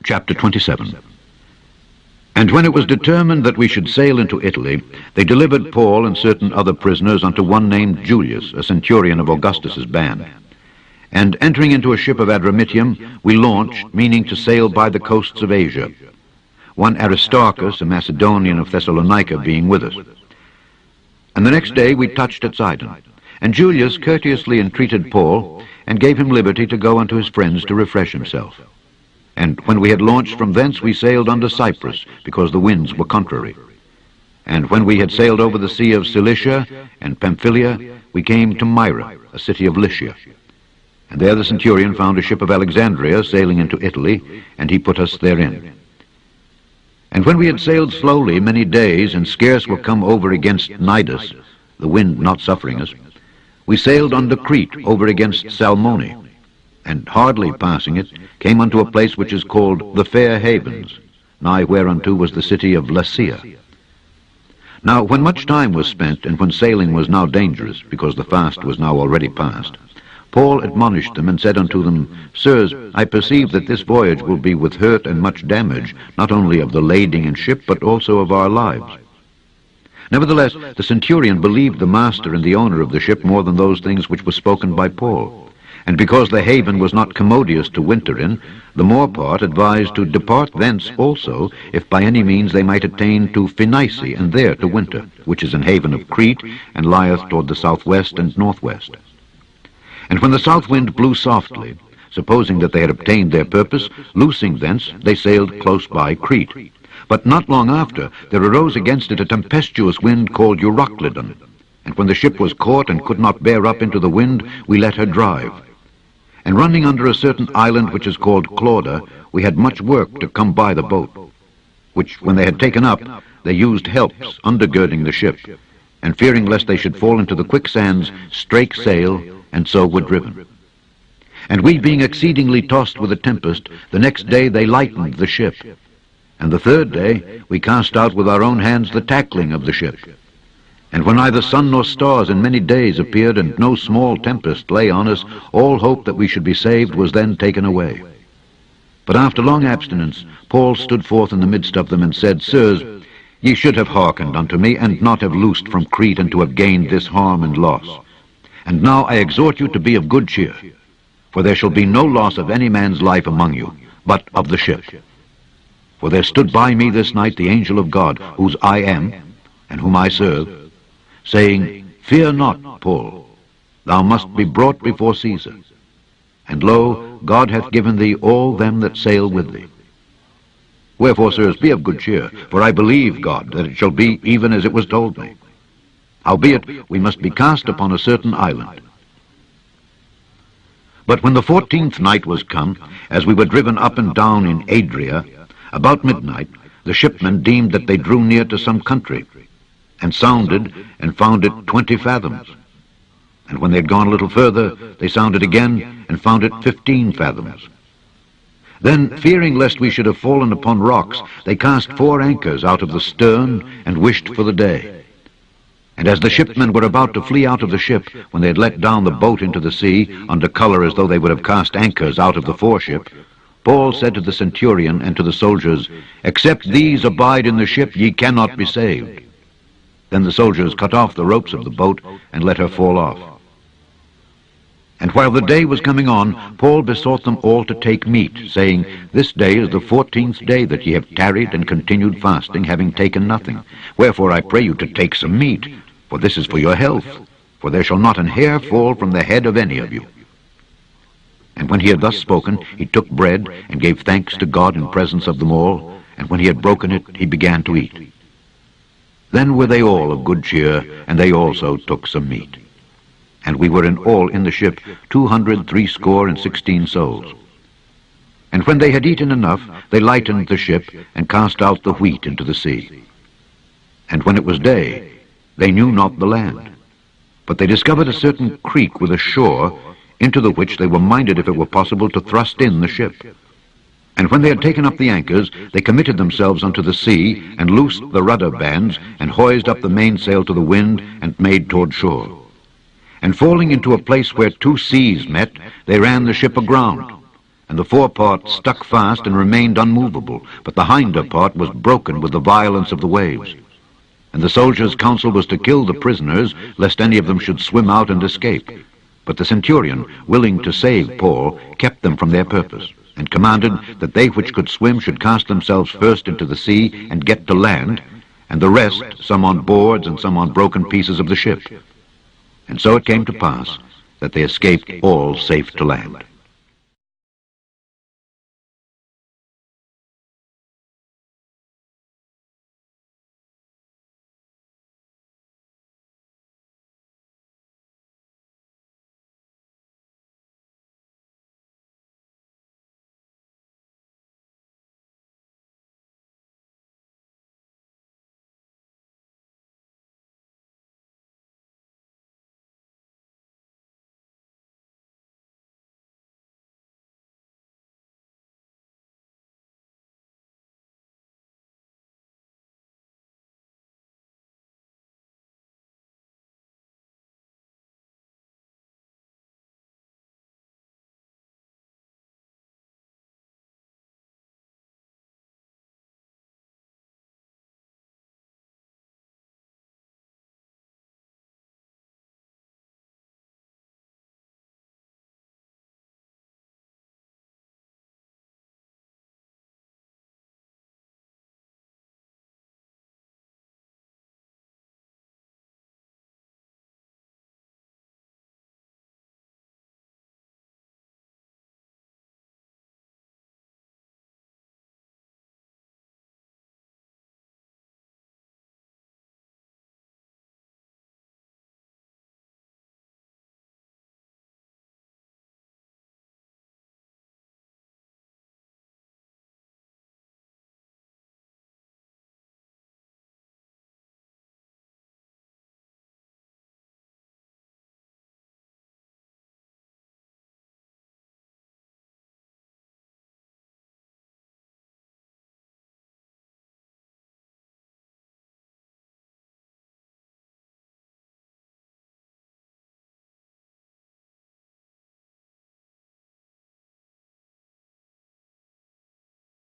Chapter 27. And when it was determined that we should sail into Italy, they delivered Paul and certain other prisoners unto one named Julius, a centurion of Augustus's band. And entering into a ship of Adramyttium, we launched, meaning to sail by the coasts of Asia, one Aristarchus, a Macedonian of Thessalonica, being with us. And the next day we touched at Sidon. And Julius courteously entreated Paul, and gave him liberty to go unto his friends to refresh himself. And when we had launched from thence, we sailed under Cyprus, because the winds were contrary. And when we had sailed over the sea of Cilicia and Pamphylia, we came to Myra, a city of Lycia. And there the centurion found a ship of Alexandria sailing into Italy, and he put us therein. And when we had sailed slowly many days, and scarce were come over against Cnidus, the wind not suffering us, we sailed under Crete over against Salmone, and hardly passing it, came unto a place which is called the Fair Havens, nigh whereunto was the city of Lasea. Now when much time was spent, and when sailing was now dangerous, because the fast was now already past, Paul admonished them, and said unto them, Sirs, I perceive that this voyage will be with hurt and much damage, not only of the lading and ship, but also of our lives. Nevertheless, the centurion believed the master and the owner of the ship more than those things which were spoken by Paul. And because the haven was not commodious to winter in, the more part advised to depart thence also, if by any means they might attain to Phoenice, and there to winter, which is an haven of Crete, and lieth toward the southwest and northwest. And when the south wind blew softly, supposing that they had obtained their purpose, loosing thence, they sailed close by Crete. But not long after, there arose against it a tempestuous wind called Euroclydon. And when the ship was caught and could not bear up into the wind, we let her drive. And running under a certain island which is called Clauda, we had much work to come by the boat, which when they had taken up, they used helps undergirding the ship, and fearing lest they should fall into the quicksands, strake sail, and so were driven. And we being exceedingly tossed with a tempest, the next day they lightened the ship. And the third day we cast out with our own hands the tackling of the ship. And when neither sun nor stars in many days appeared, and no small tempest lay on us, all hope that we should be saved was then taken away. But after long abstinence, Paul stood forth in the midst of them, and said, Sirs, ye should have hearkened unto me, and not have loosed from Crete, and to have gained this harm and loss. And now I exhort you to be of good cheer, for there shall be no loss of any man's life among you, but of the ship. For there stood by me this night the angel of God, whose I am, and whom I serve, saying, Fear not, Paul, thou must be brought before Caesar. And lo, God hath given thee all them that sail with thee. Wherefore, sirs, be of good cheer, for I believe God that it shall be even as it was told me. Howbeit, we must be cast upon a certain island. But when the 14th night was come, as we were driven up and down in Adria, about midnight, the shipmen deemed that they drew near to some country, and sounded, and found it 20 fathoms. And when they had gone a little further, they sounded again, and found it 15 fathoms. Then, fearing lest we should have fallen upon rocks, they cast 4 anchors out of the stern, and wished for the day. And as the shipmen were about to flee out of the ship, when they had let down the boat into the sea, under color as though they would have cast anchors out of the foreship, Paul said to the centurion and to the soldiers, Except these abide in the ship, ye cannot be saved. Then the soldiers cut off the ropes of the boat, and let her fall off. And while the day was coming on, Paul besought them all to take meat, saying, This day is the 14th day that ye have tarried and continued fasting, having taken nothing. Wherefore I pray you to take some meat, for this is for your health, for there shall not an hair fall from the head of any of you. And when he had thus spoken, he took bread, and gave thanks to God in presence of them all, and when he had broken it, he began to eat. Then were they all of good cheer, and they also took some meat. And we were in all in the ship 260 souls. And when they had eaten enough, they lightened the ship, and cast out the wheat into the sea. And when it was day, they knew not the land. But they discovered a certain creek with a shore, into the which they were minded, if it were possible, to thrust in the ship. And when they had taken up the anchors, they committed themselves unto the sea, and loosed the rudder bands, and hoised up the mainsail to the wind, and made toward shore. And falling into a place where 2 seas met, they ran the ship aground, and the forepart stuck fast and remained unmovable, but the hinder part was broken with the violence of the waves. And the soldiers' counsel was to kill the prisoners, lest any of them should swim out and escape. But the centurion, willing to save Paul, kept them from their purpose, and commanded that they which could swim should cast themselves first into the sea and get to land, and the rest, some on boards and some on broken pieces of the ship. And so it came to pass that they escaped all safe to land.